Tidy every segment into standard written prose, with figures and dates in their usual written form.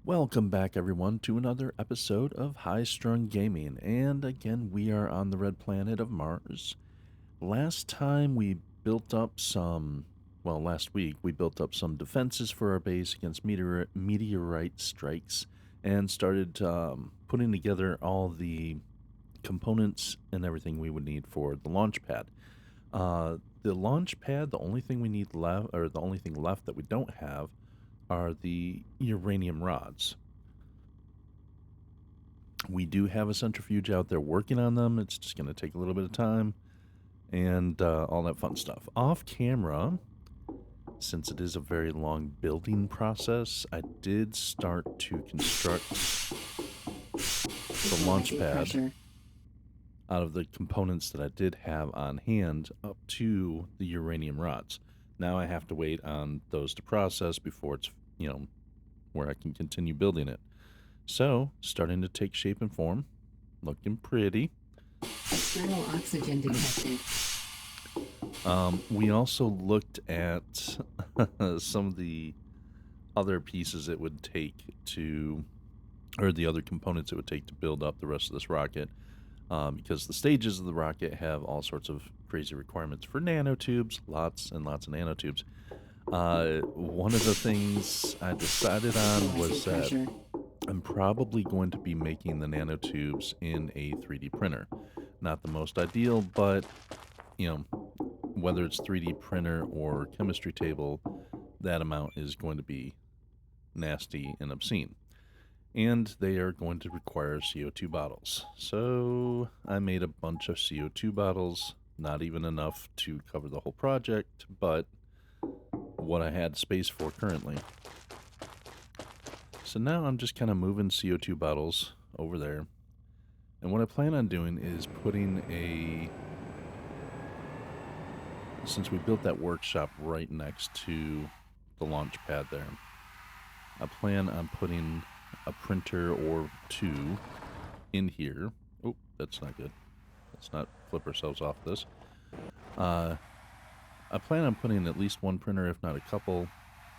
Welcome back, everyone, to another episode of High Strung Gaming. And again, we are on the red planet of Mars. Last time we built up last week, we built up some defenses for our base against meteorite strikes and started putting together all the components and everything we would need for the launch pad. The launch pad, the only thing we need left, or the only thing left that we don't have, are the uranium rods. We do have a centrifuge out there working on them. It's just going to take a little bit of time and all that fun stuff. Off camera, since it is a very long building process, I did start to construct the launch pad out of the components that I did have on hand up to the uranium rods. Now I have to wait on those to process before it's, where I can continue building it. So, starting to take shape and form, looking pretty. External oxygen detected. We also looked at some of the other pieces it would take to, or the other components it would take to build up the rest of this rocket. Because the stages of the rocket have all sorts of crazy requirements for nanotubes, lots and lots of nanotubes. One of the things I decided on was that I'm probably going to be making the nanotubes in a 3D printer. Not the most ideal, but, whether it's 3D printer or chemistry table, that amount is going to be nasty and obscene. And they are going to require CO2 bottles. So I made a bunch of CO2 bottles, not even enough to cover the whole project, but what I had space for currently. So now I'm just kind of moving CO2 bottles over there. And what I plan on doing is putting since we built that workshop right next to the launch pad there, I plan on putting a printer or two in here. Oh, that's not good. Let's not flip ourselves off this. I plan on putting at least one printer, if not a couple,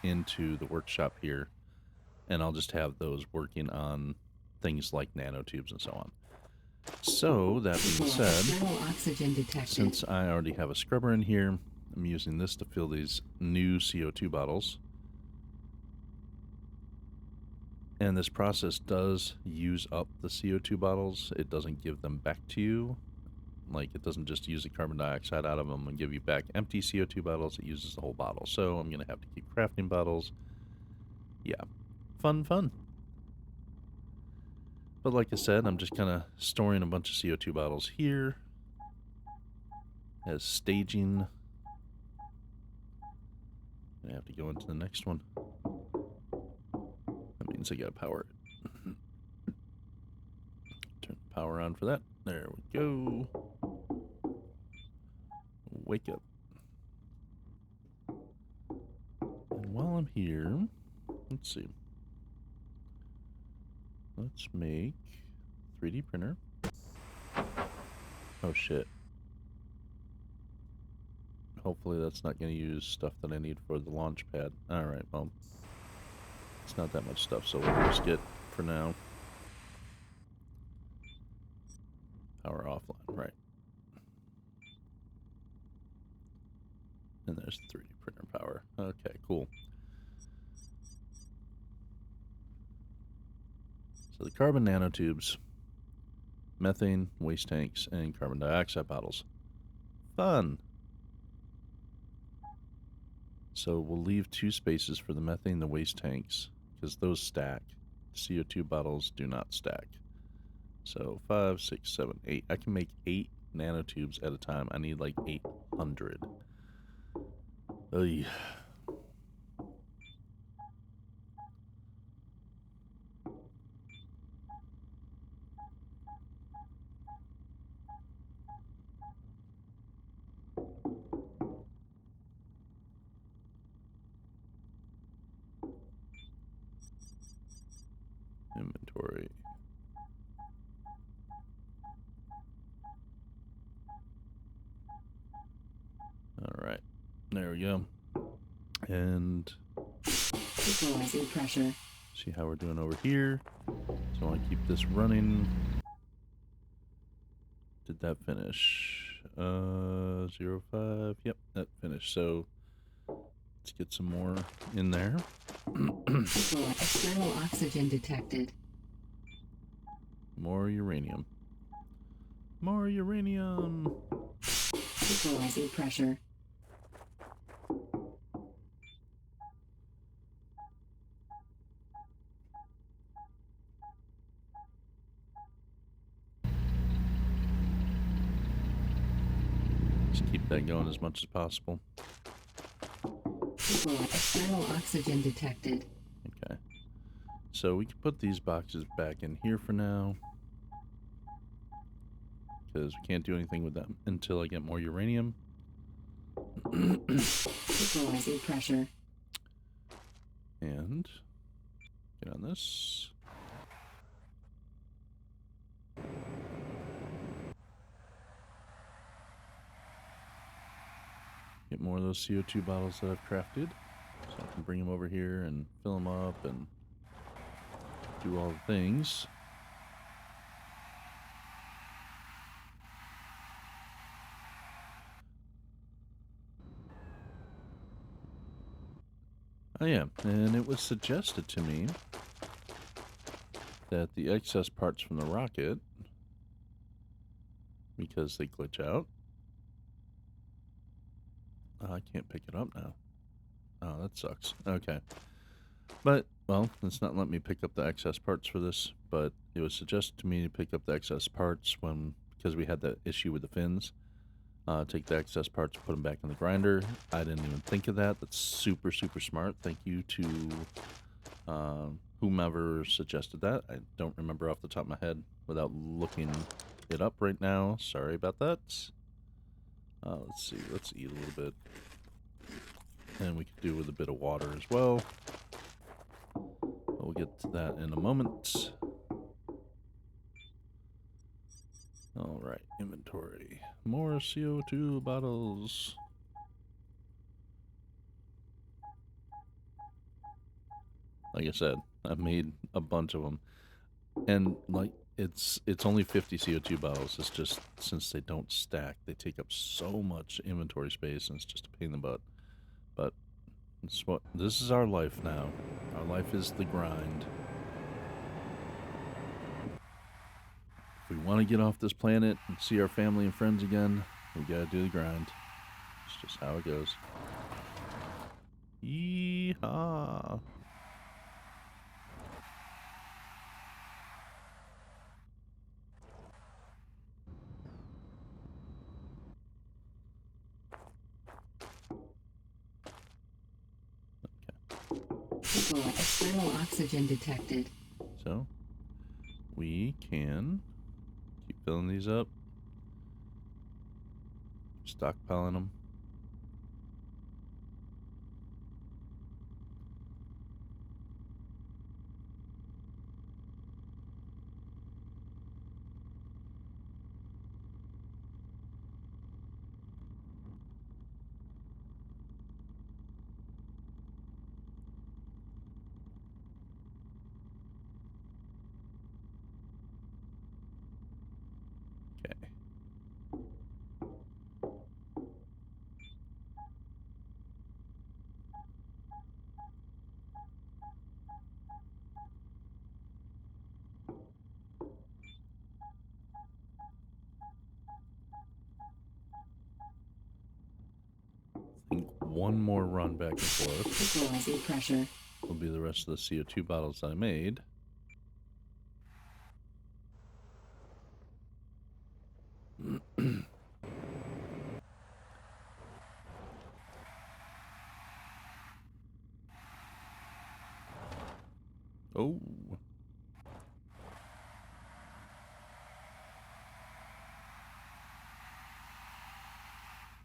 into the workshop here. And I'll just have those working on things like nanotubes and so on. So, that being said, since I already have a scrubber in here, I'm using this to fill these new CO2 bottles. And this process does use up the CO2 bottles. It doesn't give them back to you. Like, it doesn't just use the carbon dioxide out of them and give you back empty CO2 bottles. It uses the whole bottle. So I'm going to have to keep crafting bottles. Yeah. Fun. But like I said, I'm just kind of storing a bunch of CO2 bottles here as staging. I have to go into the next one. That means I gotta power it. Turn the power on for that. There we go. Wake up. And while I'm here, let's see. Let's make 3D printer. Oh shit. Hopefully that's not going to use stuff that I need for the launch pad. Alright, well, it's not that much stuff, so we'll risk it for now. Power offline, right. And there's 3D printer power. Okay, cool. So the carbon nanotubes, methane, waste tanks, and carbon dioxide bottles. Fun! So we'll leave 2 spaces for the methane and the waste tanks, because those stack. CO2 bottles do not stack. So 5, 6, 7, 8. I can make 8 nanotubes at a time. I need like 800. Ugh. Inventory. Alright. There we go. And equalizing pressure. See how we're doing over here. So I want to keep this running. Did that finish? 05. Yep, that finished. So let's get some more in there. External oxygen detected. More uranium. More uranium. Equalizing pressure. Just keep that going as much as possible. External oxygen detected. Okay. So we can put these boxes back in here for now, because we can't do anything with them until I get more uranium. Equalizing pressure. And get on this. Get more of those CO2 bottles that I've crafted, so I can bring them over here and fill them up and do all the things. Oh yeah, and it was suggested to me that the excess parts from the rocket, because they glitch out, I can't pick it up now. Oh, that sucks. Okay. But, well, it's not letting me pick up the excess parts for this, but it was suggested to me to pick up the excess parts because we had that issue with the fins. Take the excess parts, put them back in the grinder. I didn't even think of that. That's super, super smart. Thank you to whomever suggested that. I don't remember off the top of my head without looking it up right now. Sorry about that. Let's see. Let's eat a little bit. And we could do with a bit of water as well. But we'll get to that in a moment. Alright, inventory. More CO2 bottles. Like I said, I made a bunch of them. And, like, it's only 50 CO2 bottles. It's just, since they don't stack, they take up so much inventory space, and it's just a pain in the butt. But this is our life now. Our life is the grind. If we want to get off this planet and see our family and friends again, we gotta do the grind. It's just how it goes. Yeehaw! External oxygen detected. So, we can keep filling these up. Stockpiling them. Okay. I think one more run back and forth Equalizing pressure. will be the rest of the CO2 bottles I made. Oh.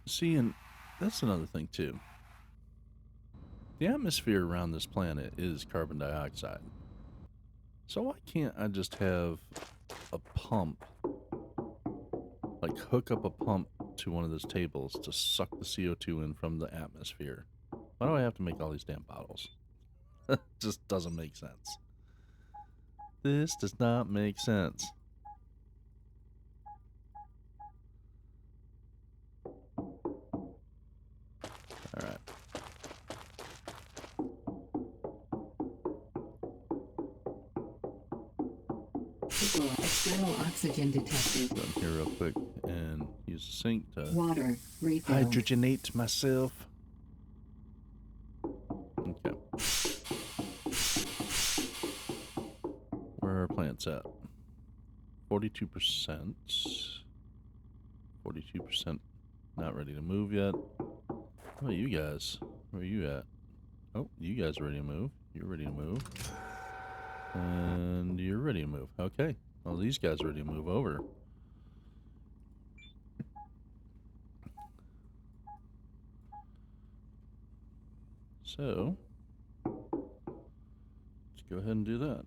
See, and that's another thing, too. The atmosphere around this planet is carbon dioxide. So why can't I just have a pump, like hook up a pump to one of those tables to suck the CO2 in from the atmosphere? Why do I have to make all these damn bottles? It just doesn't make sense. This does not make sense. Alright. External oxygen detected. Go in here real quick and use the sink to Water refill. hydrogenate myself. Okay. Where are our plants at? 42%. 42% not ready to move yet. How about you guys? Where are you at? Oh, you guys are ready to move. You're ready to move. And you're ready to move. Okay. Well, these guys are ready to move over. So, let's go ahead and do that.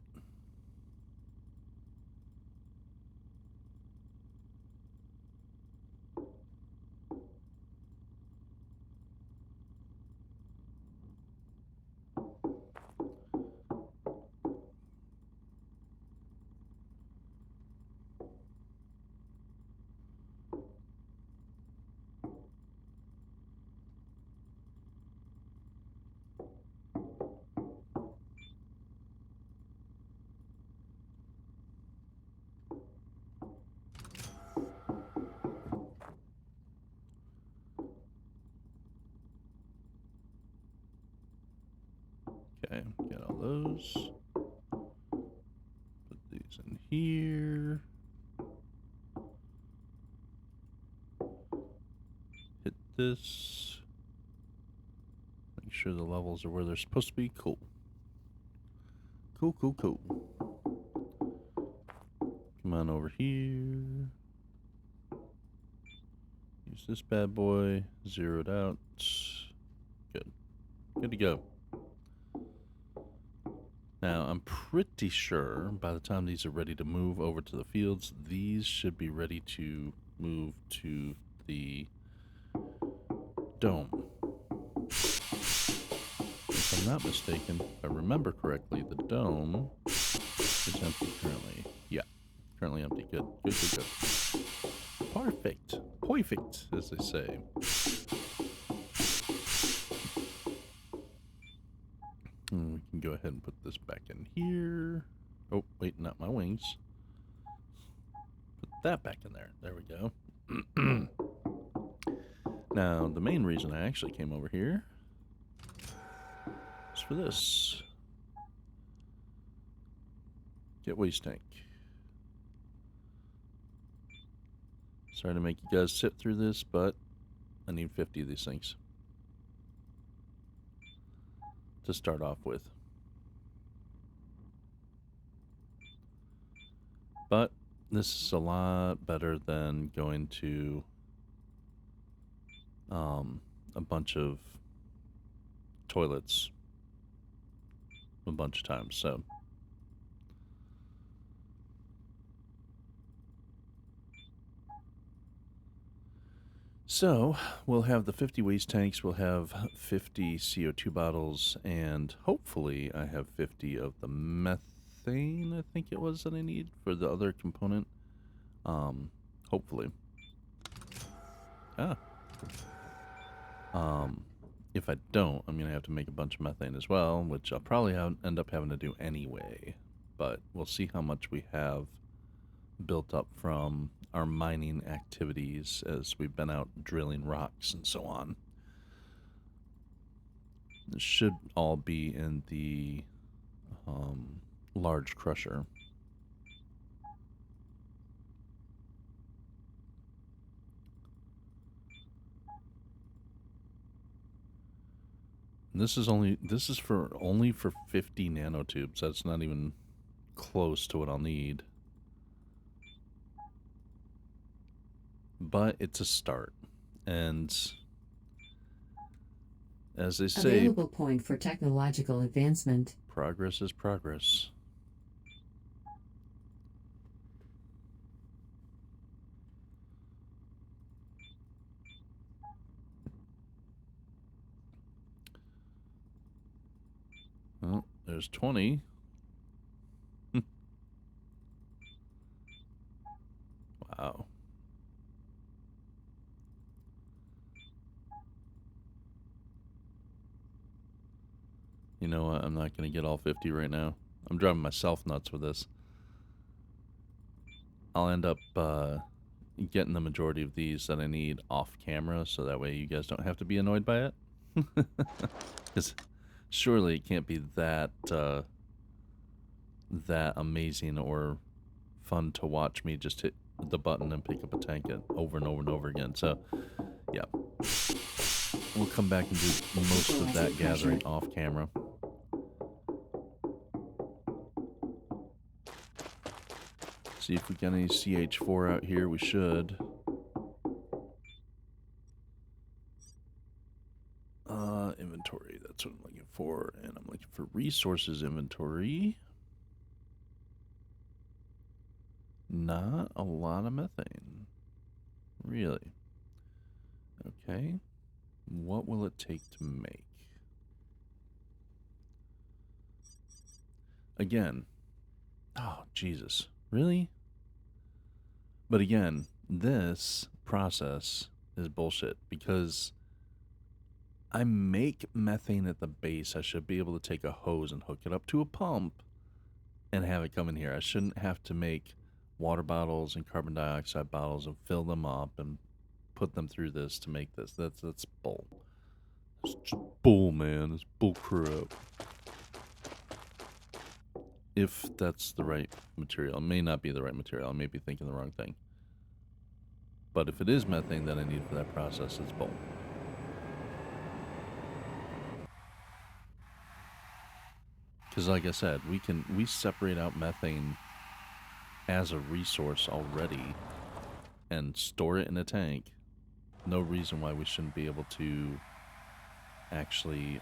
Okay, get all those. Put these in here. Hit this. Make sure the levels are where they're supposed to be. Cool. Cool, cool, cool. Come on over here. Use this bad boy. Zero it out. Good. Good to go. Now, I'm pretty sure by the time these are ready to move over to the fields, these should be ready to move to the dome. If I'm not mistaken, if I remember correctly, the dome is empty currently. Yeah, currently empty. Good, good, good, good. Perfect. Perfect, as they say. And we can go ahead and put this back in here. Oh, wait, not my wings. Put that back in there. There we go. Now, the main reason I actually came over here is for this. Get waste tank. Sorry to make you guys sit through this, but I need 50 of these things to start off with. But this is a lot better than going to a bunch of toilets a bunch of times. So we'll have the 50 waste tanks, we'll have 50 CO2 bottles, and hopefully I have 50 of the methane, I think it was, that I need for the other component. Hopefully. If I don't, I'm going to have to make a bunch of methane as well, which I'll probably end up having to do anyway. But we'll see how much we have built up from our mining activities as we've been out drilling rocks and so on. This should all be in the large crusher. And this is only for 50 nanotubes. That's not even close to what I'll need. But it's a start. And as they say, Available point for technological advancement. Progress is progress. Well, there's 20. You know what? I'm not going to get all 50 right now. I'm driving myself nuts with this. I'll end up getting the majority of these that I need off camera, so that way you guys don't have to be annoyed by it. Because surely it can't be that that amazing or fun to watch me just hit the button and pick up a tank over and over and over again. So, yeah. We'll come back and do most of that gathering off camera. See if we got any CH4 out here. We should. Inventory. That's what I'm looking for. And I'm looking for resources inventory. Not a lot of methane. Really? Okay. What will it take to make? Again. Oh, Jesus. Really? But again, this process is bullshit because I make methane at the base. I should be able to take a hose and hook it up to a pump and have it come in here. I shouldn't have to make water bottles and carbon dioxide bottles and fill them up and put them through this to make this. That's bull. It's just bull, man. It's bull crap. If that's the right material. It may not be the right material. I may be thinking the wrong thing. But if it is methane that I need for that process, it's bull. Because like I said, we separate out methane as a resource already and store it in a tank. No reason why we shouldn't be able to actually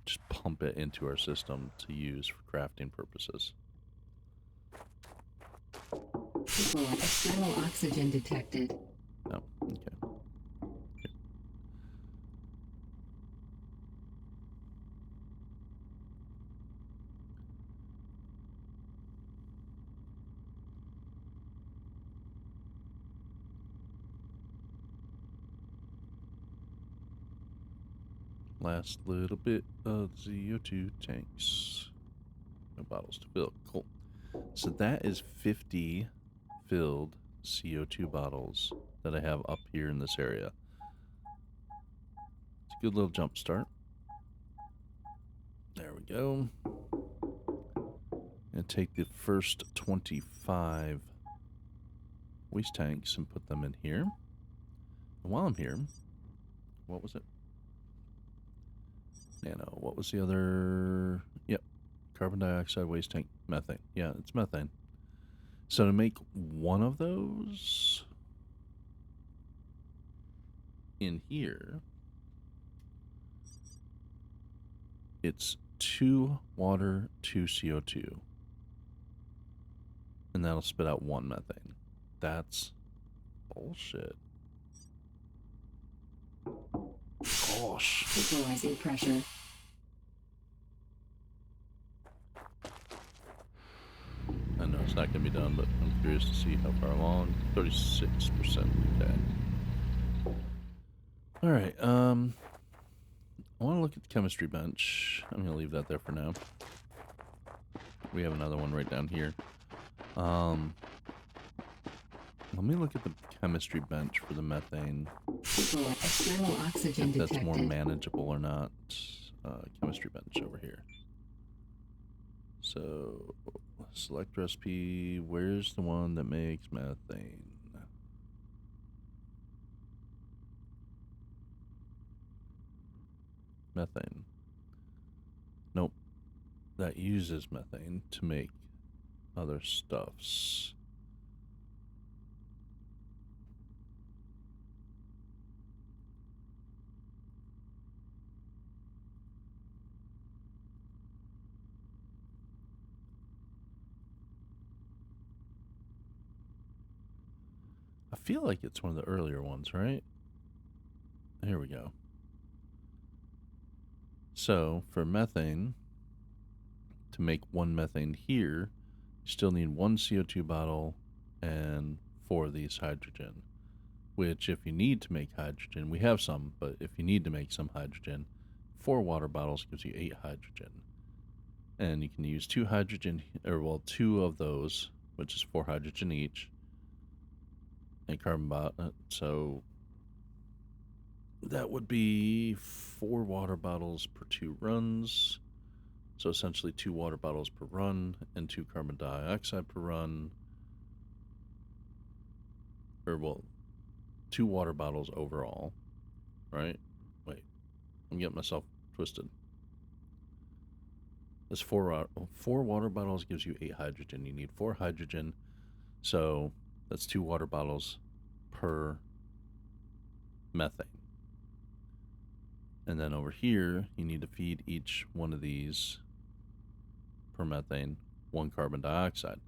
just pump it into our system to use for crafting purposes. External oxygen detected. Oh, okay. Last little bit of CO2 tanks. No bottles to fill. Cool. So that is 50 filled CO2 bottles that I have up here in this area. It's a good little jump start. There we go. And take the first 25 waste tanks and put them in here. And while I'm here, what was it? Nano. What was the other? Yep. Carbon dioxide, waste tank, methane. Yeah, it's methane. So to make one of those in here, it's 2 water, 2 CO2. And that'll spit out 1 methane. That's bullshit. Gosh. Equalizing pressure. I know it's not going to be done, but I'm curious to see how far along. 36%. Okay. Alright, I want to look at the chemistry bench. I'm going to leave that there for now. We have another one right down here. Let me look at the chemistry bench for the methane. External oxygen If that's detected. more manageable or not. Chemistry bench over here. So, select recipe. Where's the one that makes methane? Methane. Nope. That uses methane to make other stuffs. I feel like it's one of the earlier ones, right? Here we go. So, for methane, to make 1 methane here, you still need 1 CO2 bottle and 4 of these hydrogen. Which, if you need to make hydrogen, we have some, but if you need to make some hydrogen, 4 water bottles gives you 8 hydrogen. And you can use 2 hydrogen, or well, 2 of those, which is 4 hydrogen each, and carbon bottle. So that would be 4 water bottles per 2 runs. So essentially 2 water bottles per run and 2 carbon dioxide per run. Or, well, 2 water bottles overall, right? Wait, I'm getting myself twisted. This 4 water bottles gives you 8 hydrogen. You need 4 hydrogen, so that's 2 water bottles per methane. And then over here, you need to feed each one of these per methane 1 carbon dioxide.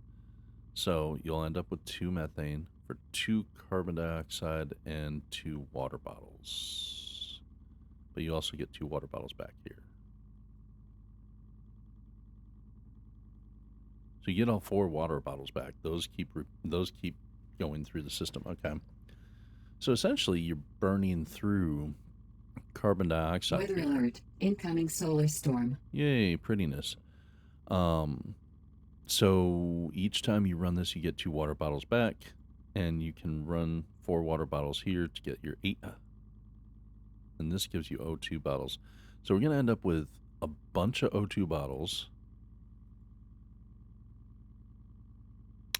So you'll end up with 2 methane for 2 carbon dioxide and 2 water bottles. But you also get 2 water bottles back here. So you get all 4 water bottles back. Those keep going through the system. Okay. So essentially, you're burning through carbon dioxide. Weather alert. Incoming solar storm. Yay, prettiness. So each time you run this, you get 2 water bottles back, and you can run 4 water bottles here to get your 8. And this gives you O2 bottles. So we're going to end up with a bunch of O2 bottles.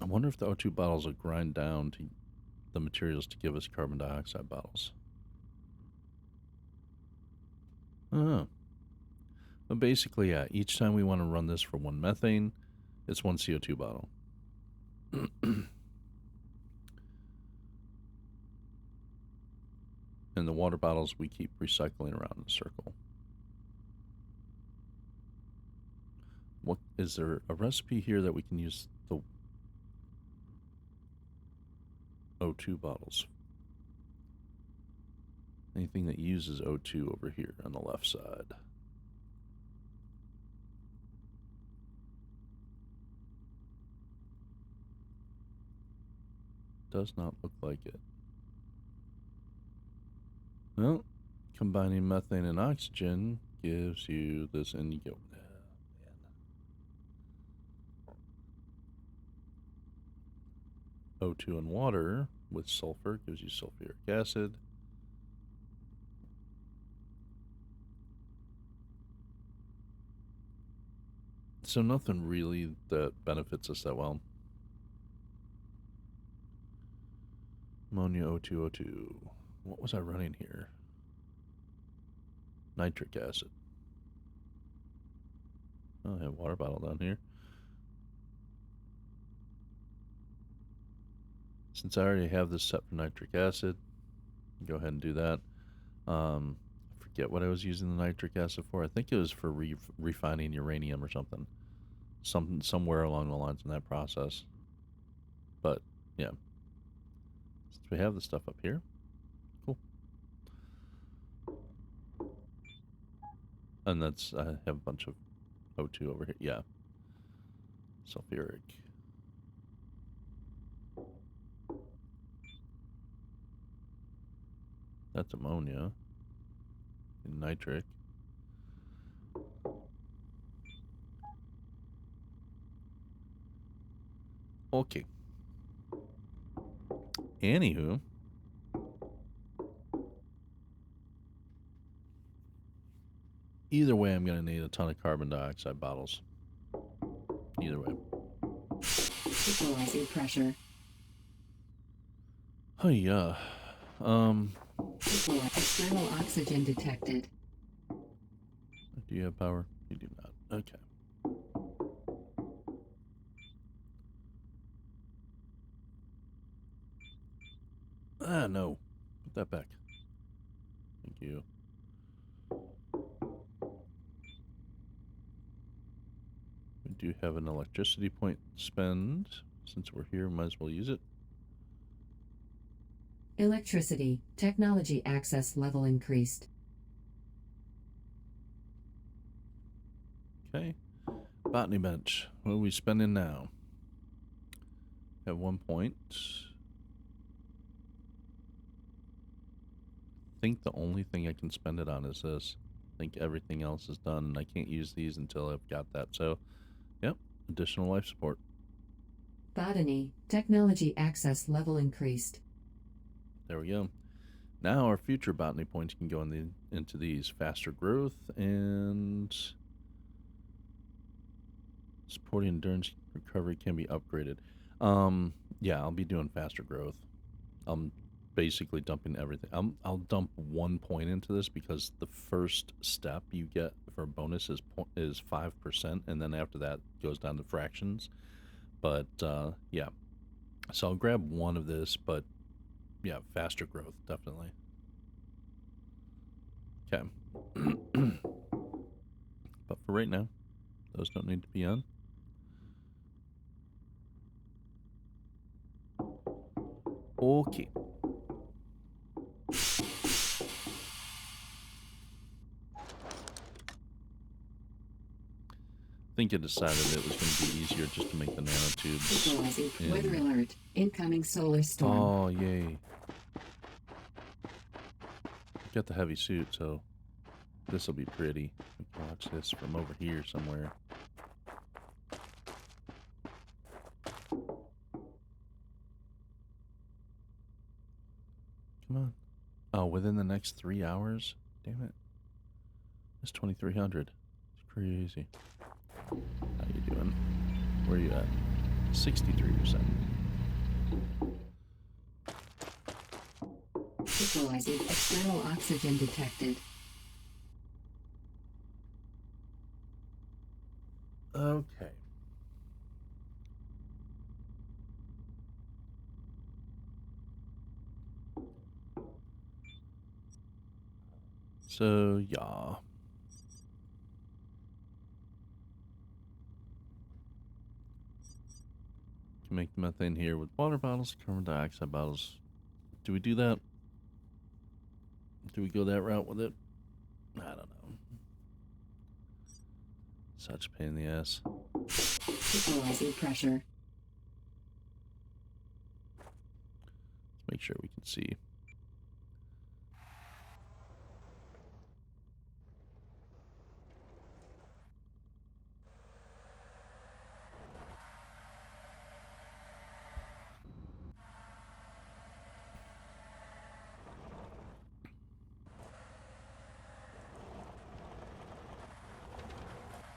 I wonder if the O2 bottles will grind down to the materials to give us carbon dioxide bottles. I don't know. But basically, yeah, each time we want to run this for 1 methane, it's 1 CO2 bottle. And the water bottles we keep recycling around in a circle. What is there a recipe here that we can use the O2 bottles? Anything that uses O2 over here on the left side. Does not look like it. Well, combining methane and oxygen gives you this, and you go, O2 and water with sulfur gives you sulfuric acid. So nothing really that benefits us that well. Ammonia, O2, O2. What was I running here? Nitric acid. Oh, I have a water bottle down here. Since I already have this set for nitric acid, go ahead and do that. I forget what I was using the nitric acid for. I think it was for refining uranium or something. Somewhere along the lines in that process. But, yeah. Since we have the stuff up here, cool. And that's, I have a bunch of O2 over here. Yeah. Sulfuric. That's ammonia. And nitric. Okay. Anywho. Either way, I'm going to need a ton of carbon dioxide bottles. Either way. Equalizing pressure. Oh, yeah. External oxygen detected. Do you have power? You do not. Okay. Ah, no. Put that back. Thank you. We do have an electricity point spend. Since we're here, might as well use it. Electricity. Technology access level increased. Okay. Botany bench. What are we spending now? At 1 point. I think the only thing I can spend it on is this. think everything else is done, and I can't use these until I've got that. So, yep, additional life support. Botany, technology access level increased. There we go. Now our future botany points can go into these faster growth and supporting endurance recovery can be upgraded. Yeah, I'll be doing faster growth. I'm basically dumping everything. I'll dump 1 point into this because the first step you get for a bonus is 5%, and then after that goes down to fractions. But yeah, so I'll grab one of this, but yeah, faster growth definitely. Okay, but for right now, those don't need to be on. Okay. I think it decided it was going to be easier just to make the nanotubes. Equalizing. Weather alert. Incoming solar storm. Oh, yay. Got the heavy suit, so this will be pretty. We can watch this from over here somewhere. Come on. Oh, within the next 3 hours? Damn it. It's 2300. It's crazy. How you doing? Where are you at? 63%. Equalizing. External oxygen detected. Okay. So, yeah. Can make the methane here with water bottles, carbon dioxide bottles. Do we do that? Do we go that route with it? I don't know. Such a pain in the ass. Equalizing pressure. Let's make sure we can see.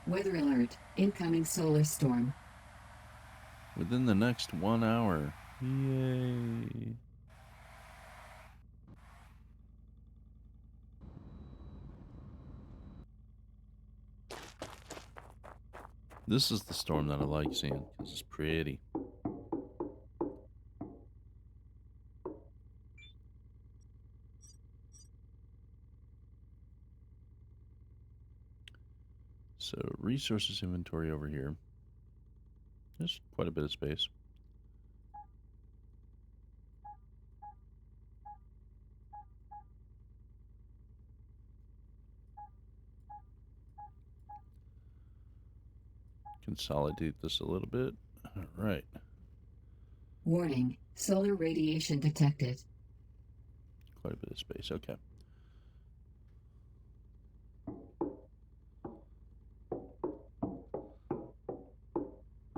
Weather alert. Incoming solar storm. Within the next 1 hour. Yay. This is the storm that I like seeing because it's pretty. So resources inventory over here. There's quite a bit of space. Consolidate this a little bit. All right. Warning. Solar radiation detected. Quite a bit of space. Okay.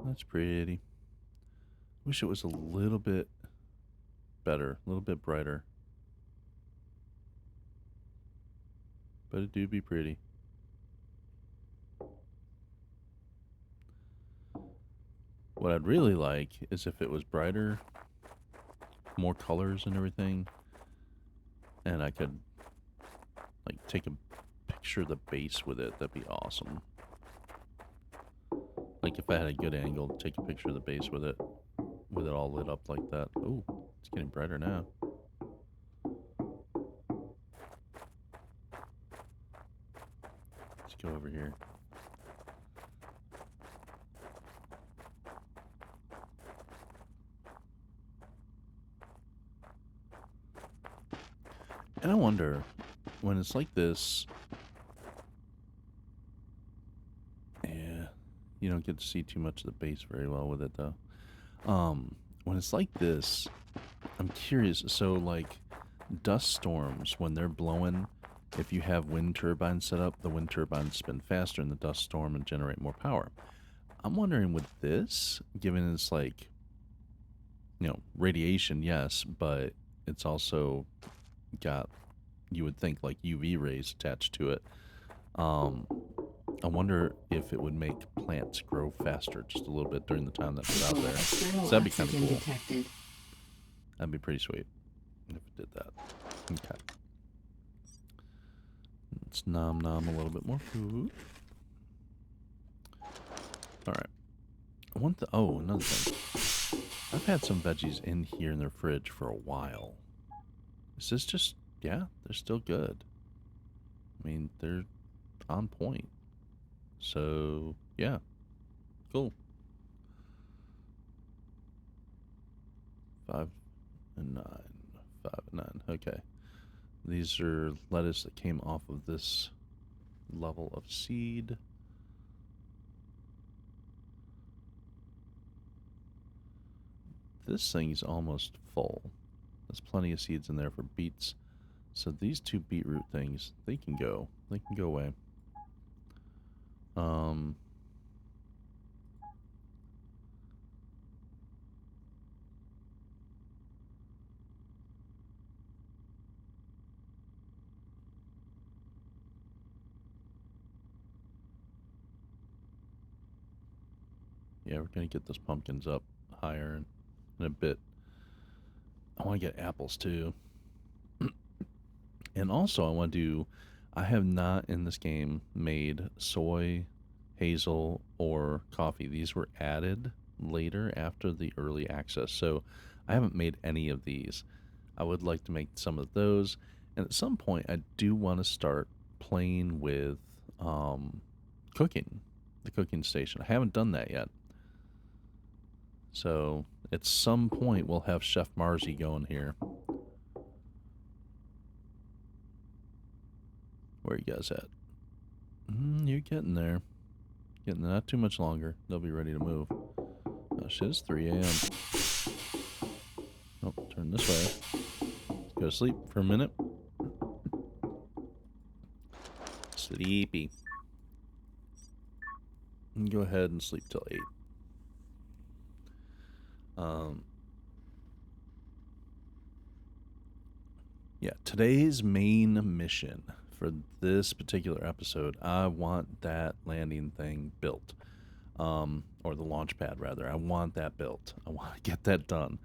That's pretty. Wish it was a little bit better, a little bit brighter. But it do be pretty. What I'd really like is if it was brighter, more colors and everything, and I could like take a picture of the base with it. That'd be awesome. Like if I had a good angle, take a picture of the base with it all lit up like that. Oh, it's getting brighter now. Let's go over here. And I wonder, when it's like this, yeah, you don't get to see too much of the base very well with it though. When it's like this, I'm curious. So like dust storms, when they're blowing, If you have wind turbines set up, the wind turbines spin faster in the dust storm and generate more power. I'm wondering with this, given it's like, radiation, yes, but it's also got, you would think, like UV rays attached to it. I wonder if it would make plants grow faster just a little bit during the time that it's out there. So that'd be kind of cool. Detected. That'd be pretty sweet if it did that. Okay. Let's nom a little bit more food. Alright. Another thing. I've had some veggies in here in their fridge for a while. Is this just, yeah, they're still good. I mean, they're on point. So, yeah. Cool. 5 and 9. 5 and 9. Okay. These are lettuce that came off of this level of seed. This thing's almost full. There's plenty of seeds in there for beets. So these two beetroot things, they can go. They can go away. Yeah, we're going to get those pumpkins up higher in a bit. I want to get apples too. And also I have not in this game made soy, hazel, or coffee. These were added later after the early access. So I haven't made any of these. I would like to make some of those. And at some point, I do want to start playing with cooking, the cooking station. I haven't done that yet. So at some point, we'll have Chef Marzi going here. Where are you guys at? You're getting there. Getting not too much longer. They'll be ready to move. Oh shit, it's 3 a.m. Oh, turn this way. Let's go to sleep for a minute. Sleepy. And go ahead and sleep till 8. Yeah, today's main mission for this particular episode, I want that landing thing built. Or the launch pad, rather. I want that built. I want to get that done.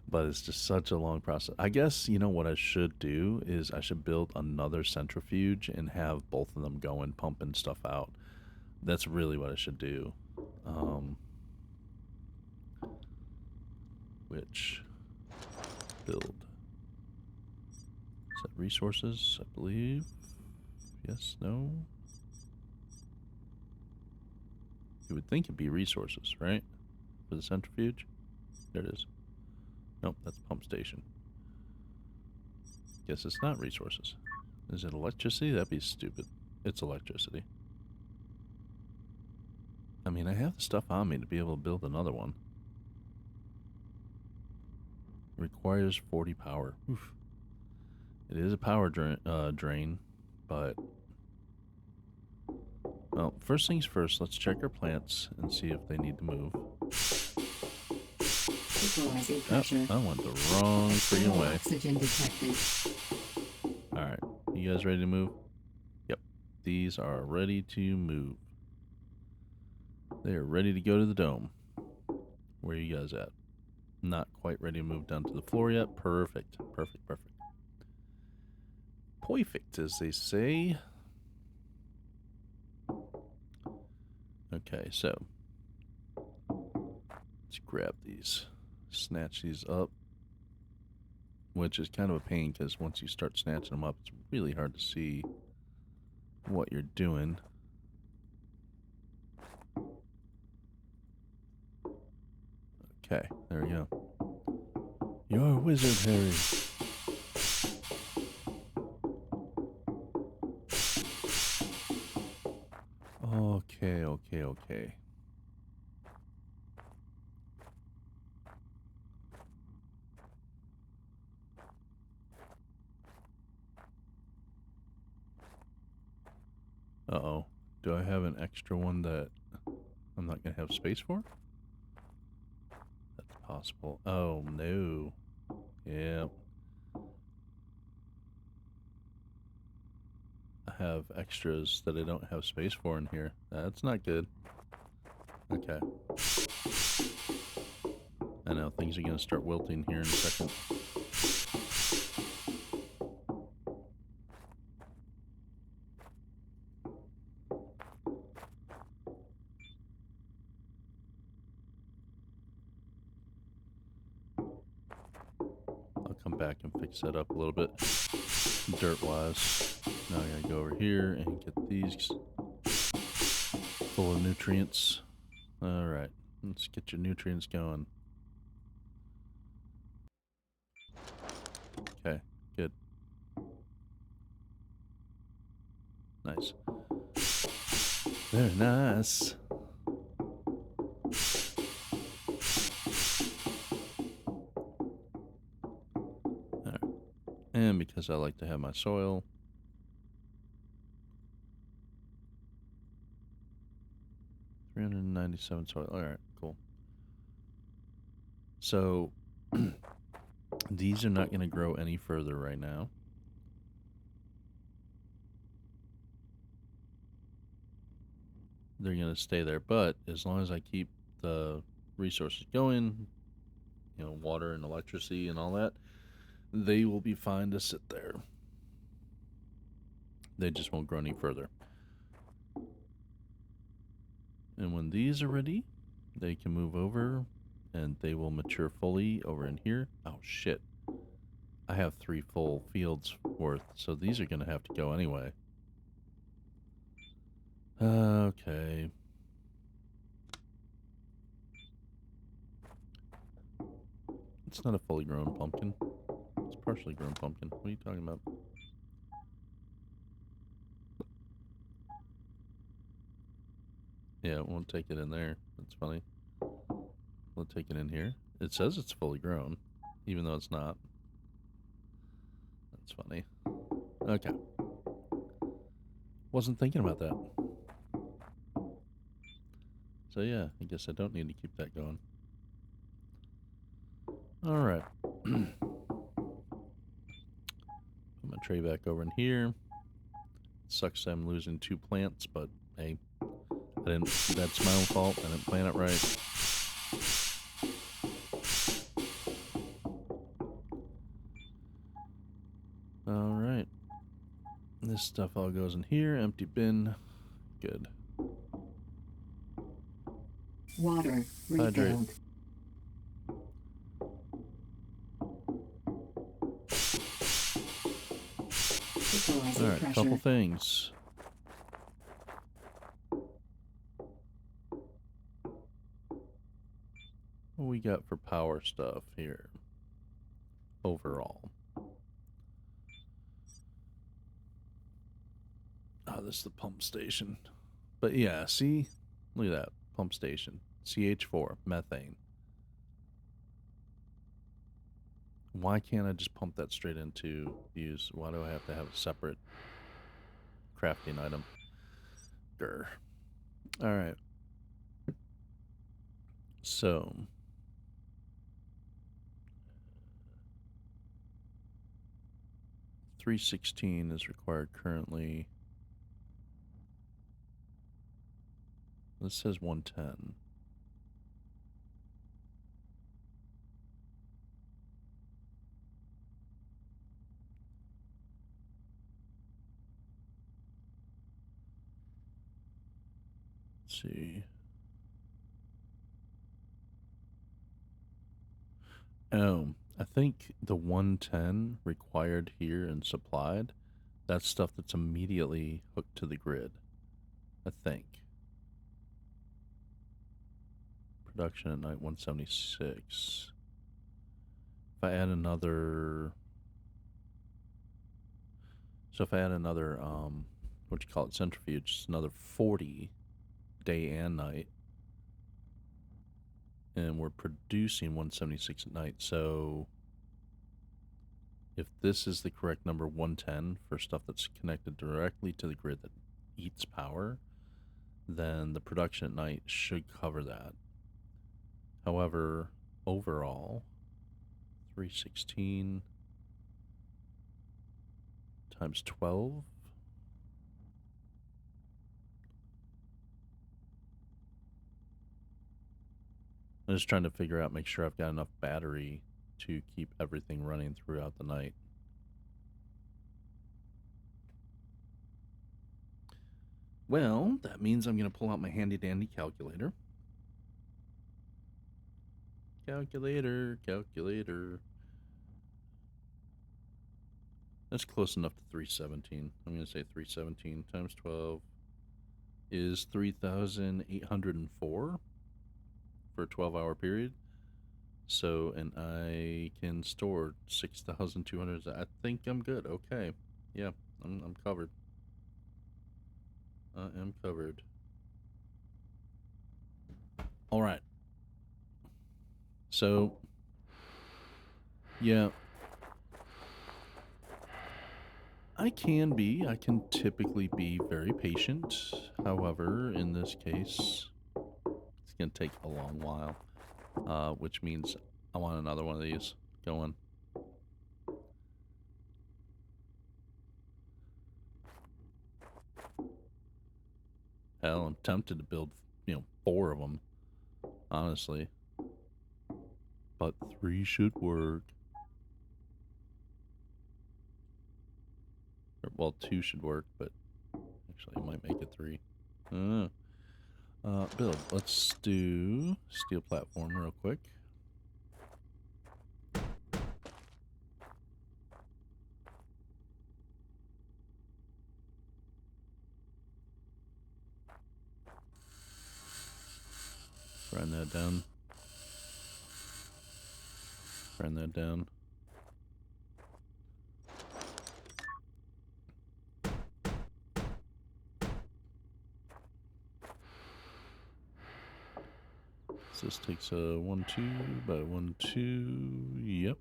But it's just such a long process. I guess, what I should do is I should build another centrifuge and have both of them going, pumping stuff out. That's really what I should do. Which build? Is that resources, I believe? Yes, no? You would think it'd be resources, right? For the centrifuge? There it is. Nope, that's pump station. Guess it's not resources. Is it electricity? That'd be stupid. It's electricity. I mean, I have the stuff on me to be able to build another one. It requires 40 power. Oof. It is a power drain, but... Well, first things first, let's check our plants and see if they need to move. Oh, I went the wrong freaking way. Oxygen detected. Alright, you guys ready to move? Yep, these are ready to move. They are ready to go to the dome. Where are you guys at? Not quite ready to move down to the floor yet. Perfect, perfect, perfect. Perfect, as they say. Okay, so let's grab these, snatch these up, which is kind of a pain because once you start snatching them up, it's really hard to see what you're doing. Okay, there we go. You're a wizard, Harry. Okay, okay, okay. Uh-oh. Do I have an extra one that I'm not going to have space for? That's possible. Oh, no. Yep. I have extras that I don't have space for in here. That's not good. Okay. I know, things are going to start wilting here in a second. I'll come back and fix that up a little bit, dirt-wise. Now I gotta go over here and get these full of nutrients. Alright, let's get your nutrients going. Okay, good. Nice. Very nice. Alright. And because I like to have my soil, $397 soil. Alright, cool. So these are not going to grow any further right now. They're going to stay there, but as long as I keep the resources going, you know, water and electricity and all that, they will be fine to sit there. They just won't grow any further. And when these are ready, they can move over and they will mature fully over in here. Oh shit. I have 3 full fields worth, so these are going to have to go anyway. Okay. It's not a fully grown pumpkin. It's partially grown pumpkin. What are you talking about? Yeah, it won't take it in there. That's funny. We'll take it in here. It says it's fully grown, even though it's not. That's funny. Okay. Wasn't thinking about that. So yeah, I guess I don't need to keep that going. Alright. Put my tray back over in here. Sucks I'm losing 2 plants, but hey, that's my own fault. I didn't plant it right. Alright. This stuff all goes in here. Empty bin. Good. Water Hydrate. refilled. Equalizing Alright, pressure. couple things. What we got for power stuff here? Overall. Oh, this is the pump station. But yeah, see? Look at that. Pump station. CH4, methane. Why can't I just pump that straight into use? Why do I have to have a separate crafting item? Grr. Alright. So. $316 is required currently. This says 110. Let's see. Oh, I think the 110 required here and supplied, that's stuff that's immediately hooked to the grid. I think. Production at night 176. If I add another, so if I add another, what you call it, centrifuge, it's another 40 day and night. And we're producing 176 at night. So if this is the correct number, 110, for stuff that's connected directly to the grid, eats power, then the production at night should cover that. However, overall, 316 times 12. I'm just trying to figure out, make sure I've got enough battery to keep everything running throughout the night. Well, that means I'm going to pull out my handy dandy calculator. Calculator. That's close enough to 317. I'm going to say 317 times 12 is 3,804 for a 12-hour period. So, and I can store 6,200. I think I'm good. Okay. Yeah, I'm covered. I am covered. All right. So, yeah, I can typically be very patient. However, in this case, it's going to take a long while, which means I want another one of these going. Hell, I'm tempted to build, 4 of them, honestly. But 3 should work. Well, 2 should work, but actually I might make it 3. Build. Let's do steel platform real quick. Grind that down. Grind that down. So this takes a 1, 2 by 1, 2. Yep.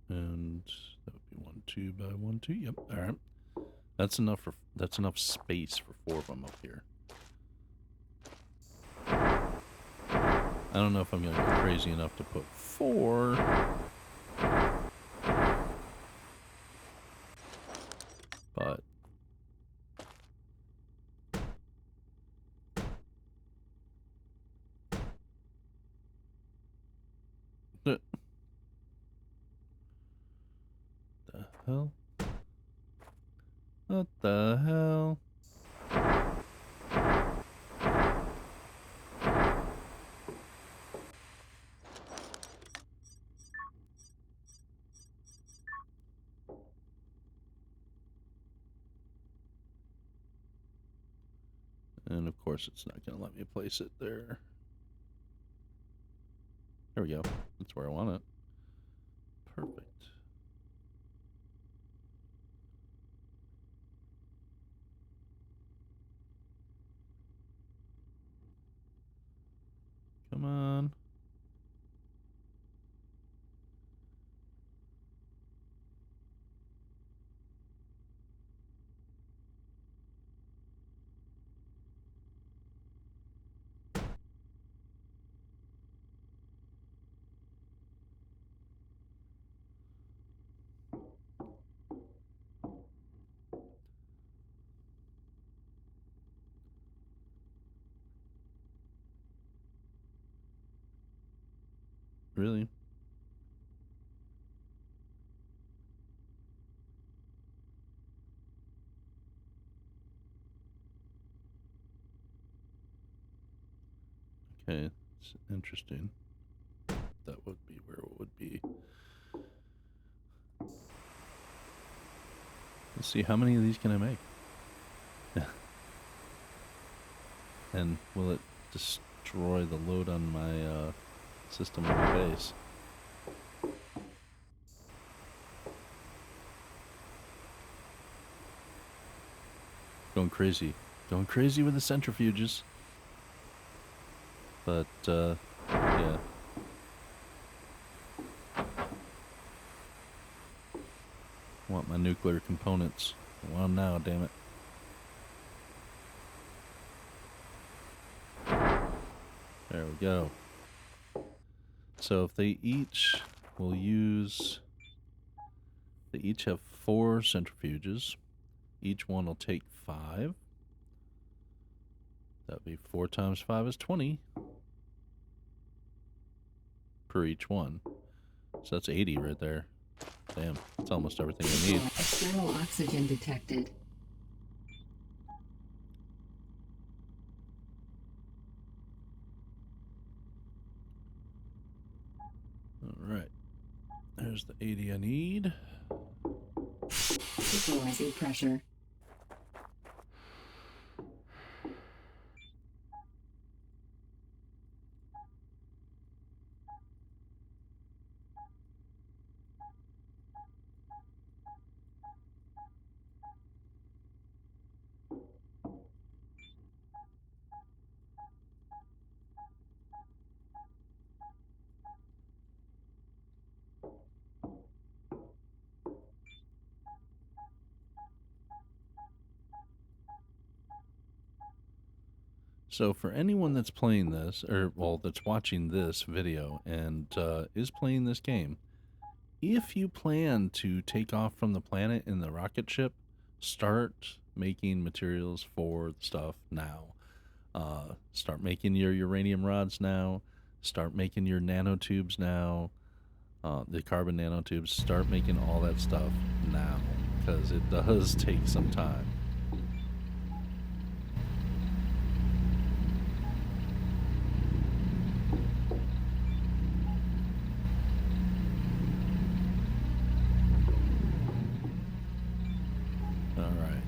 And that would be 1, 2 by 1, 2. Yep. All right. That's enough space for 4 of them up here. I don't know if I'm going to go crazy enough to put 4. But the hell? What the hell? And of course it's not going to let me place it there. There we go. That's where I want it. Perfect. Come on. Really? Okay, it's interesting. That would be where it would be. Let's see, how many of these can I make? And will it destroy the load on my system on my base? Going crazy. Going crazy with the centrifuges. But, yeah. I want my nuclear components. I want them now, damn it. There we go. So if they each will use, they each have 4 centrifuges. Each one will take 5. That'd be 4 times 5 is 20 per each one. So that's 80 right there. Damn, that's almost everything I need. External oxygen detected. Alright. There's the 80 I need. Equalizing pressure. So for anyone that's playing this, or well, that's watching this video and is playing this game, if you plan to take off from the planet in the rocket ship, start making materials for the stuff now. Start making your uranium rods now. Start making your nanotubes now. The carbon nanotubes. Start making all that stuff now, because it does take some time. Alright.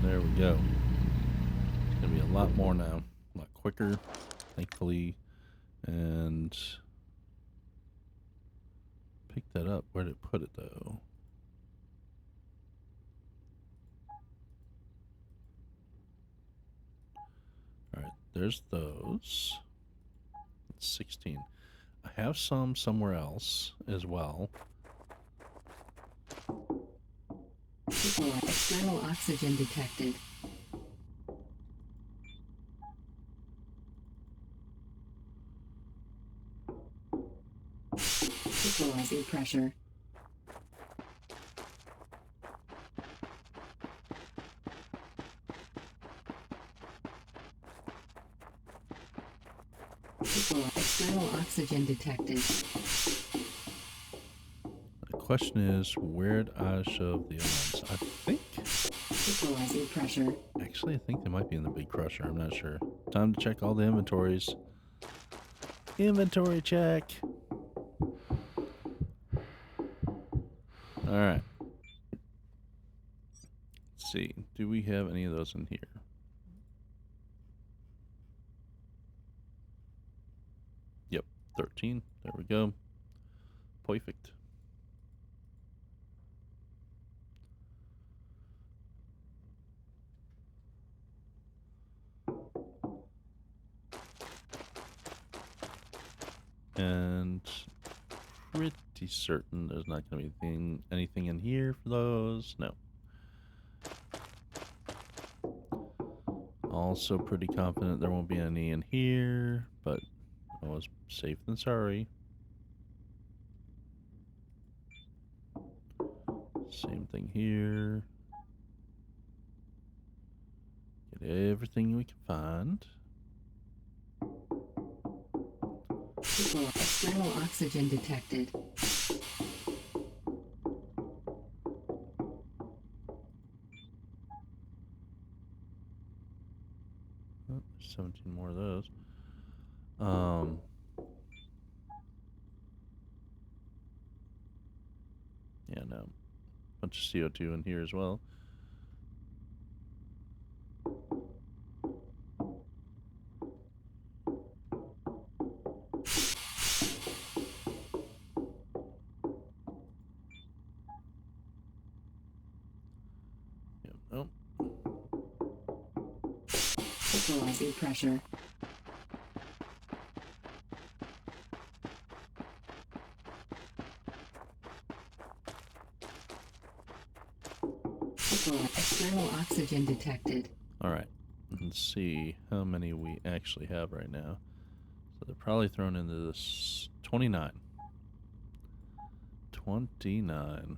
There we go. It's going to be a lot more now. A lot quicker, thankfully. And pick that up. Where did it put it, though? Alright, there's those. That's 16. I have some somewhere else as well. External oxygen detected. Equalizing pressure. External oxygen detected. The question is, where'd I shove the other ones? I think... Equalizing pressure. Actually, I think they might be in the big crusher. I'm not sure. Time to check all the inventories. Inventory check. Alright. Let's see. Do we have any of those in here? Yep. 13. There we go. Perfect. And pretty certain there's not going to be anything in here for those. No. Also pretty confident there won't be any in here, but I was safe than sorry. Same thing here. Get everything we can find. External oxygen detected. Oh, there's 17 more of those. Yeah, no. Bunch of CO2 in here as well. Yep. Oh. Equalizing pressure. External oxygen detected. Alright. Let's see how many we actually have right now. So they're probably thrown into this 29. 29.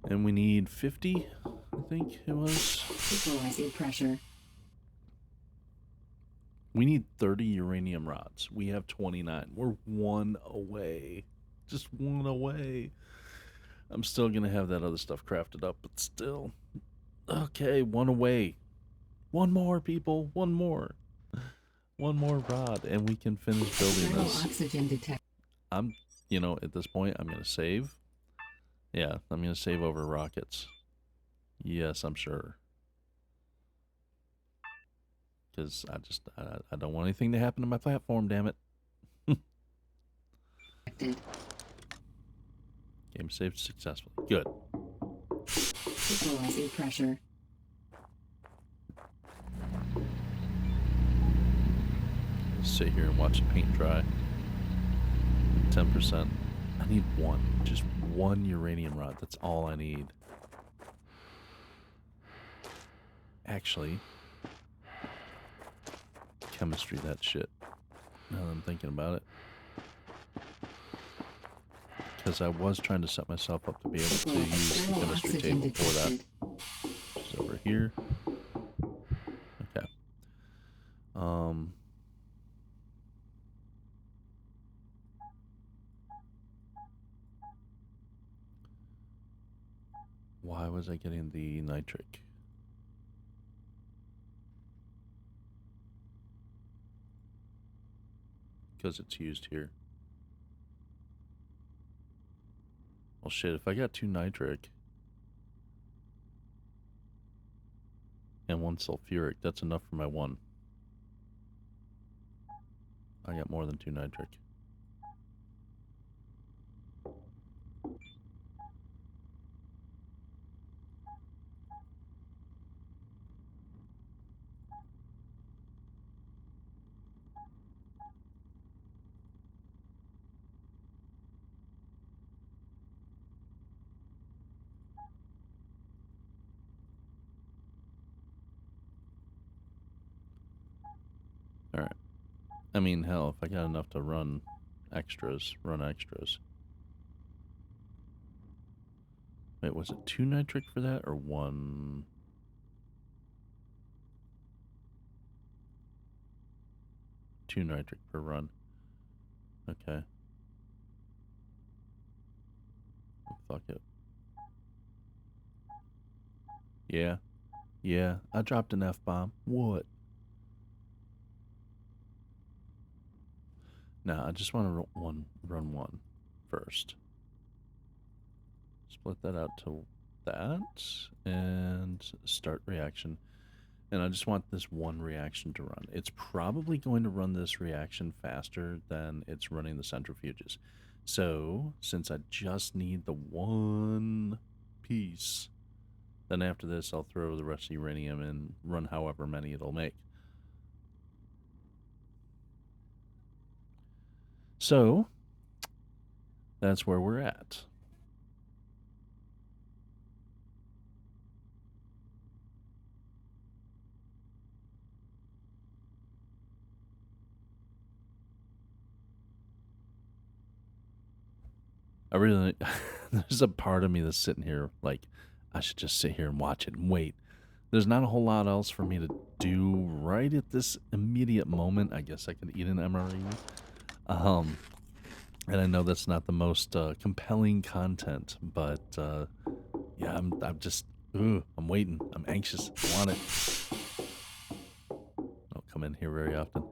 And we need 50, I think it was. Equalizing pressure. We need 30 uranium rods. We have 29. We're one away. Just one away. I'm still going to have that other stuff crafted up, but still. Okay, one away. One more, people. One more. One more rod, and we can finish building External this. oxygen detected. I'm, at this point, I'm going to save. Yeah, I'm going to save over rockets. Yes, I'm sure. Because I don't want anything to happen to my platform, damn it. Game saved successfully. Good. Equalizing pressure. Sit here and watch the paint dry. 10%. I need one. Just one uranium rod. That's all I need. Actually, chemistry that shit. Now that I'm thinking about it. Because I was trying to set myself up to be able to use the chemistry table for that. Which is over here. Okay. Why was I getting the nitric? Because it's used here. Well, shit, if I got 2 nitric and 1 sulfuric, that's enough for my 1. I got more than 2 nitric. Alright. I mean, hell, if I got enough to run extras, run extras. Wait, was it 2 nitric for that or 1? 2 nitric per run. Okay. Fuck it. Yeah. Yeah, I dropped an F-bomb. What? Nah, I just want to run one first. Split that out to that and start reaction. And I just want this one reaction to run. It's probably going to run this reaction faster than it's running the centrifuges. So, since I just need the one piece, then after this I'll throw the rest of the uranium and run however many it'll make. So, that's where we're at. I really, there's a part of me that's sitting here like, I should just sit here and watch it and wait. There's not a whole lot else for me to do right at this immediate moment. I guess I could eat an MRE. And I know that's not the most compelling content, but yeah, I'm just, I'm waiting. I'm anxious. I want it. I don't come in here very often.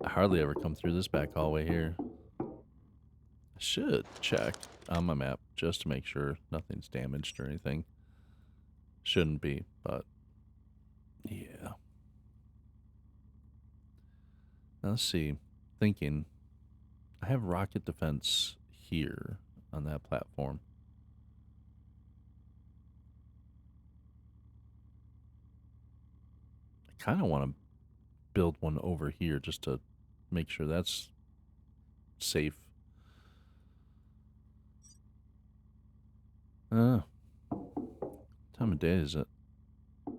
I hardly ever come through this back hallway here. I should check on my map just to make sure nothing's damaged or anything. Shouldn't be, but yeah. Now let's see. Thinking, I have rocket defense here on that platform. I kind of want to build one over here just to make sure that's safe. Time of day is it?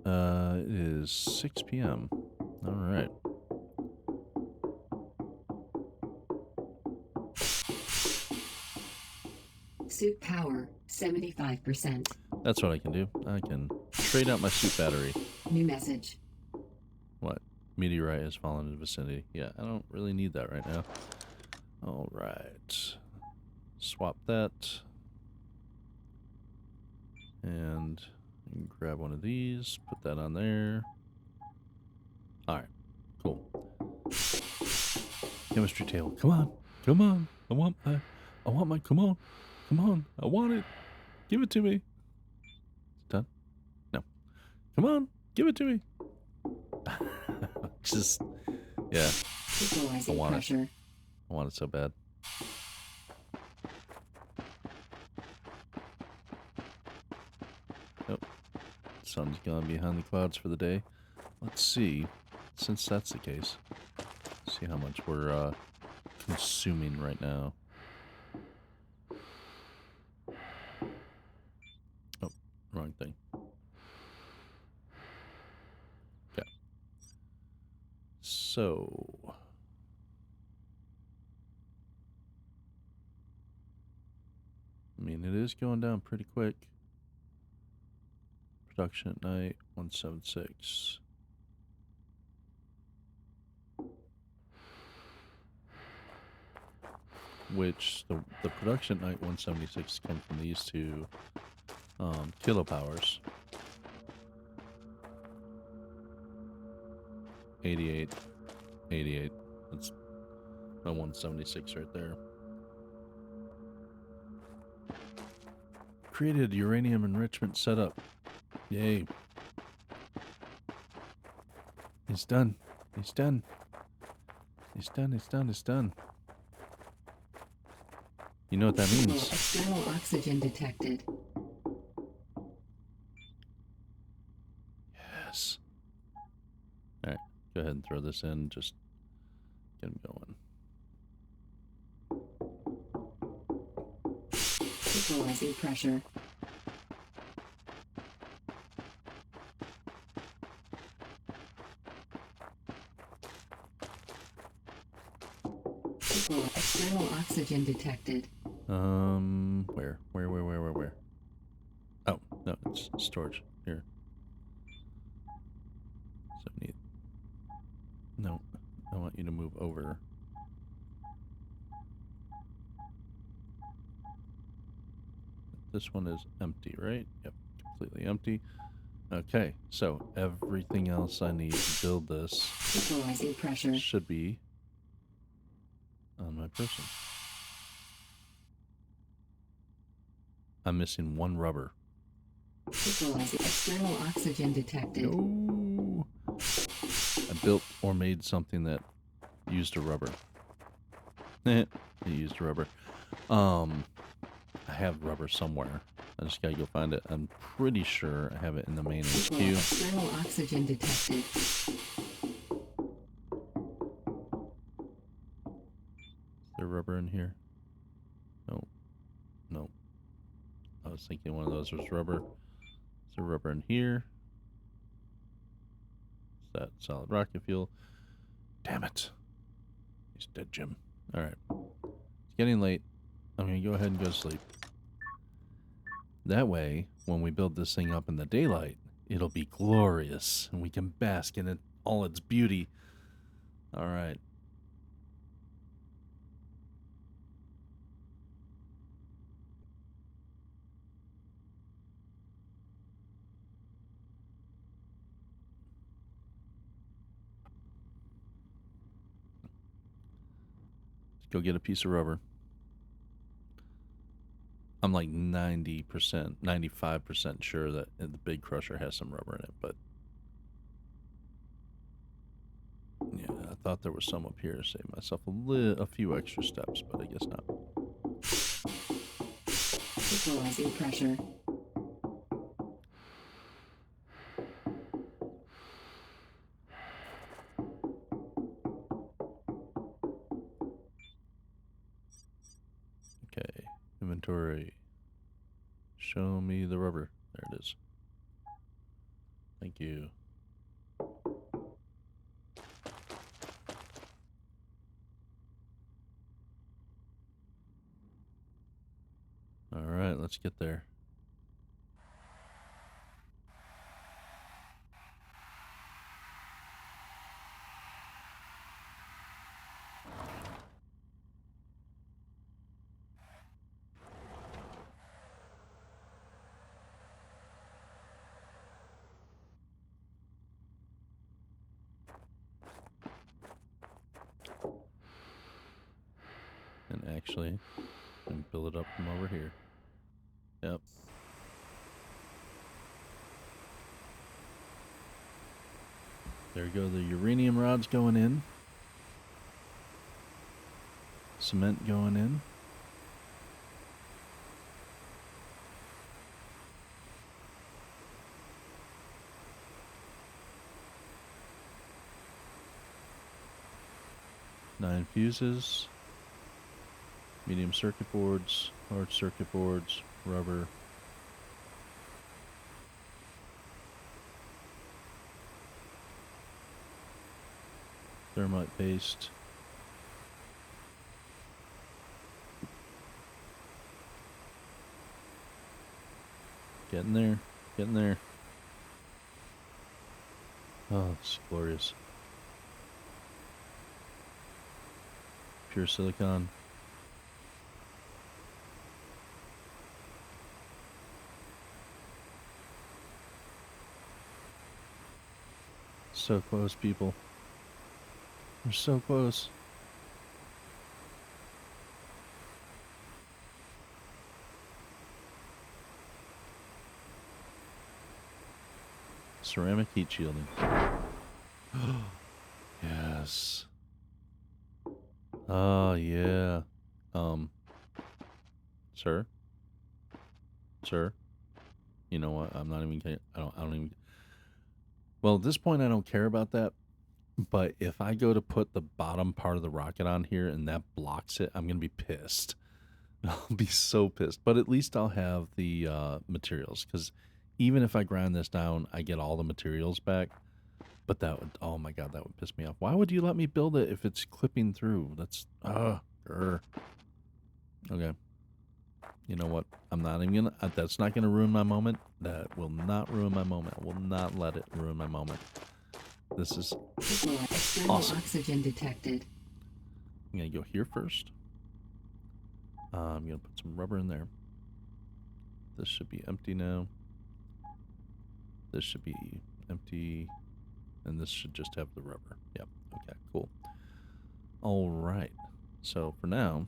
It is 6 p.m. All right. Suit power 75%. That's what I can do. I can trade out my suit battery. New message. What? Meteorite has fallen in the vicinity. Yeah, I don't really need that right now. All right. Swap that. And you can grab one of these, put that on there. All right, cool. Chemistry table. Come on, come on. I want my. Come on, come on. I want it. Give it to me. Done. No. Come on, give it to me. Just, yeah. I want pressure. it. I want it so bad. Nope. Sun's gone behind the clouds for the day. Let's see, since that's the case, see how much we're consuming right now. Oh, wrong thing. Okay. So, I mean, it is going down pretty quick. Production at night, 176. Which, the production at night 176 come from these two kilopowers. 88, 88. That's my 176 right there. Created uranium enrichment setup. Yay. It's done. It's done. It's done. It's done. It's done. You know what that means? External oxygen detected. Yes. Alright, go ahead and throw this in. Just get him going. Equalizing pressure. External oxygen detected. Where? Oh, no, it's storage. Here. 78. No, I want you to move over. This one is empty, right? Yep, completely empty. Okay, so everything else I need to build this Equalizing pressure. should be on my person. I'm missing one rubber. Equalizing external oxygen detected. No. I built or made something that used a rubber. It used a rubber. I have rubber somewhere. I just gotta go find it. I'm pretty sure I have it in the main HQ. External oxygen detected. Is there rubber in here? No. No. I was thinking one of those was rubber. Is there rubber in here? Is that solid rocket fuel? Damn it. He's dead, Jim. Alright. It's getting late. I'm gonna go ahead and go to sleep. That way, when we build this thing up in the daylight, it'll be glorious, and we can bask in it, all its beauty. Alright. Let's go get a piece of rubber. I'm like 90%, 95% sure that the big crusher has some rubber in it, but yeah, I thought there was some up here to save myself a few extra steps, but I guess not. Equalizing pressure. Inventory. Show me the rubber. There it is. Thank you. All right, let's get there. And actually, and build it up from over here. Yep. There go the uranium rods going in. Cement going in. Nine fuses. Medium circuit boards. Large circuit boards. Rubber. Thermite paste. Getting there. Getting there. Oh, it's glorious. Pure silicon. So close, people. We're so close. Ceramic heat shielding. Yes. Oh, yeah. Sir? Sir? You know what? I'm not even... I don't even... Well, at this point, I don't care about that. But if I go to put the bottom part of the rocket on here and that blocks it, I'm going to be pissed. I'll be so pissed. But at least I'll have the materials. Because even if I grind this down, I get all the materials back. But that would... Oh, my God, that would piss me off. Why would you let me build it if it's clipping through? That's... Okay. You know what? I'm not even going to... That's not going to ruin my moment. That will not ruin my moment. I will not let it ruin my moment. This is awesome. Oxygen detected. I'm going to go here first. I'm going to put some rubber in there. This should be empty now. This should be empty. And this should just have the rubber. Yep. Okay, cool. All right. So for now,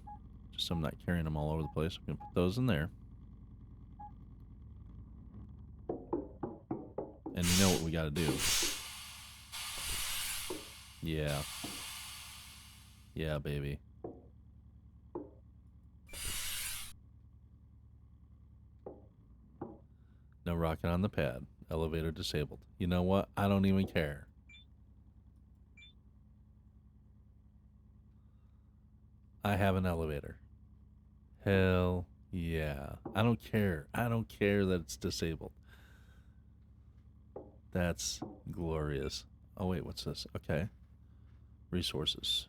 just so I'm not carrying them all over the place, I'm going to put those in there. And you know what we got to do. Yeah. Yeah, baby. No rocket on the pad. Elevator disabled. You know what? I don't even care. I have an elevator. Hell yeah. I don't care. I don't care that it's disabled. That's glorious. Oh, wait, what's this? Okay. Resources.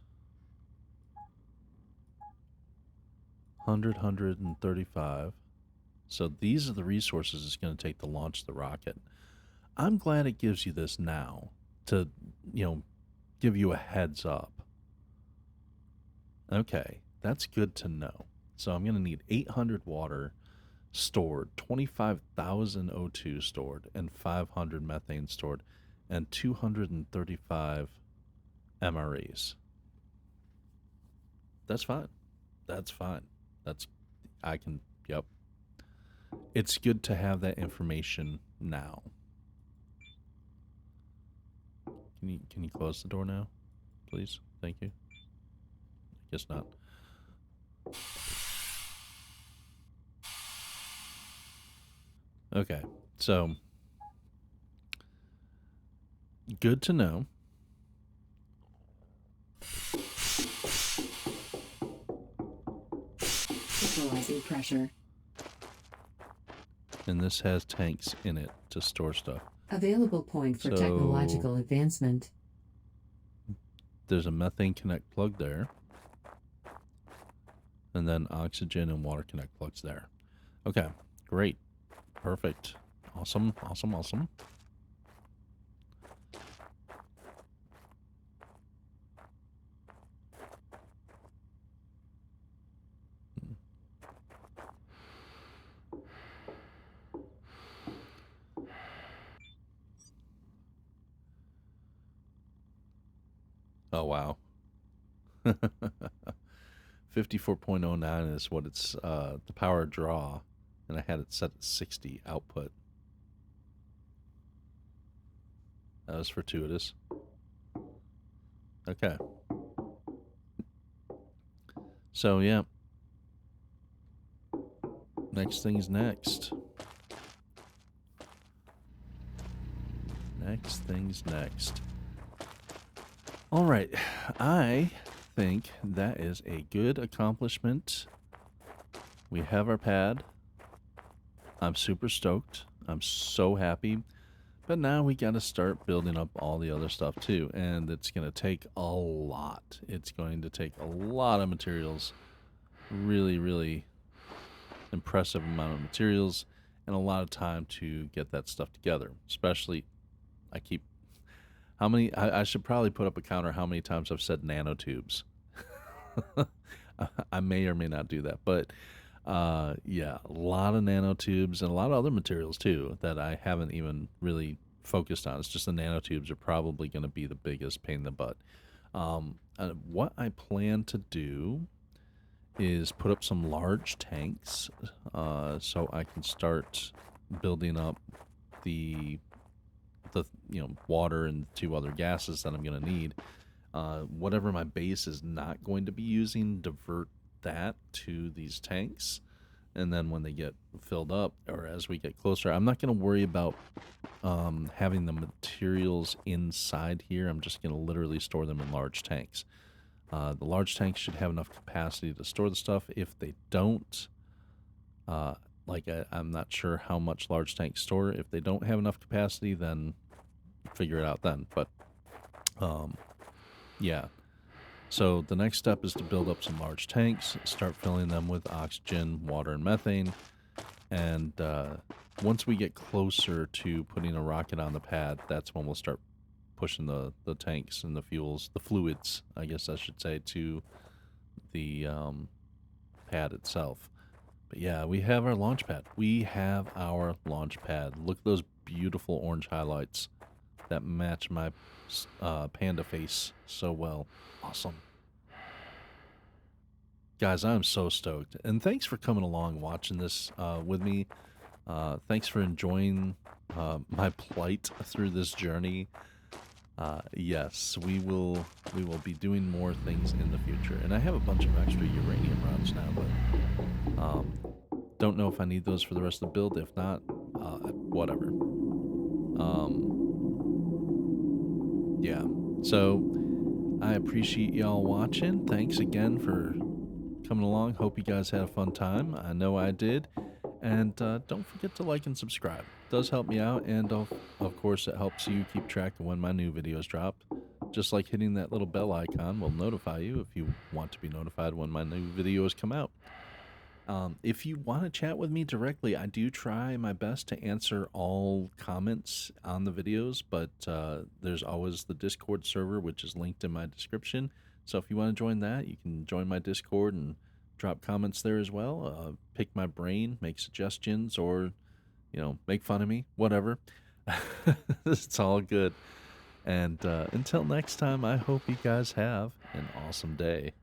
135. So these are the resources it's going to take to launch the rocket. I'm glad it gives you this now to, give you a heads up. Okay, that's good to know. So I'm going to need 800 water stored, 25,000 O2 stored, and 500 methane stored, and 235 MREs. That's fine. That's fine. Yep. It's good to have that information now. Can you close the door now, please? Thank you. I guess not. Okay, so good to know. Equalizing pressure. And this has tanks in it to store stuff. Available point for So technological advancement. there's a methane connect plug there. And then oxygen and water connect plugs there. Okay, great. Perfect. Awesome, awesome, awesome. Oh, wow. 54.09 is what it's, the power draw, and I had it set at 60 output. That was fortuitous. Okay. So, yeah. Next thing's next. Next thing's next. All right. I think that is a good accomplishment. We have our pad. I'm super stoked. I'm so happy. But now we got to start building up all the other stuff too. And it's going to take a lot. It's going to take a lot of materials. Really, really impressive amount of materials and a lot of time to get that stuff together. Especially, I should probably put up a counter how many times I've said nanotubes. I may or may not do that. But yeah, a lot of nanotubes and a lot of other materials too that I haven't even really focused on. It's just the nanotubes are probably going to be the biggest pain in the butt. What I plan to do is put up some large tanks so I can start building up the water and two other gases that I'm going to need. Whatever my base is not going to be using, divert that to these tanks, and then when they get filled up or as we get closer, I'm not going to worry about having the materials inside here. I'm just going to literally store them in large tanks. The large tanks should have enough capacity to store the stuff. If they don't, I'm not sure how much large tanks store. If they don't have enough capacity, then figure it out then. But yeah. So the next step is to build up some large tanks, start filling them with oxygen, water, and methane. And once we get closer to putting a rocket on the pad, that's when we'll start pushing the tanks and the fuels, the fluids, I guess I should say, to the pad itself. But yeah, we have our launch pad. We have our launch pad. Look at those beautiful orange highlights that match my panda face so well. Awesome. Guys, I'm so stoked. And thanks for coming along watching this with me. Thanks for enjoying my plight through this journey. Yes, we will be doing more things in the future. And I have a bunch of extra uranium rods now, but don't know if I need those for the rest of the build. If not, whatever. Yeah, so I appreciate y'all watching. Thanks again for coming along. Hope you guys had a fun time. I know I did. And don't forget to like and subscribe. It does help me out, and of course it helps you keep track of when my new videos drop. Just like hitting that little bell icon will notify you if you want to be notified when my new videos come out. If you want to chat with me directly, I do try my best to answer all comments on the videos, but there's always the Discord server, which is linked in my description. So if you want to join that, you can join my Discord and drop comments there as well. Pick my brain, make suggestions, or, make fun of me, whatever. It's all good. And until next time, I hope you guys have an awesome day.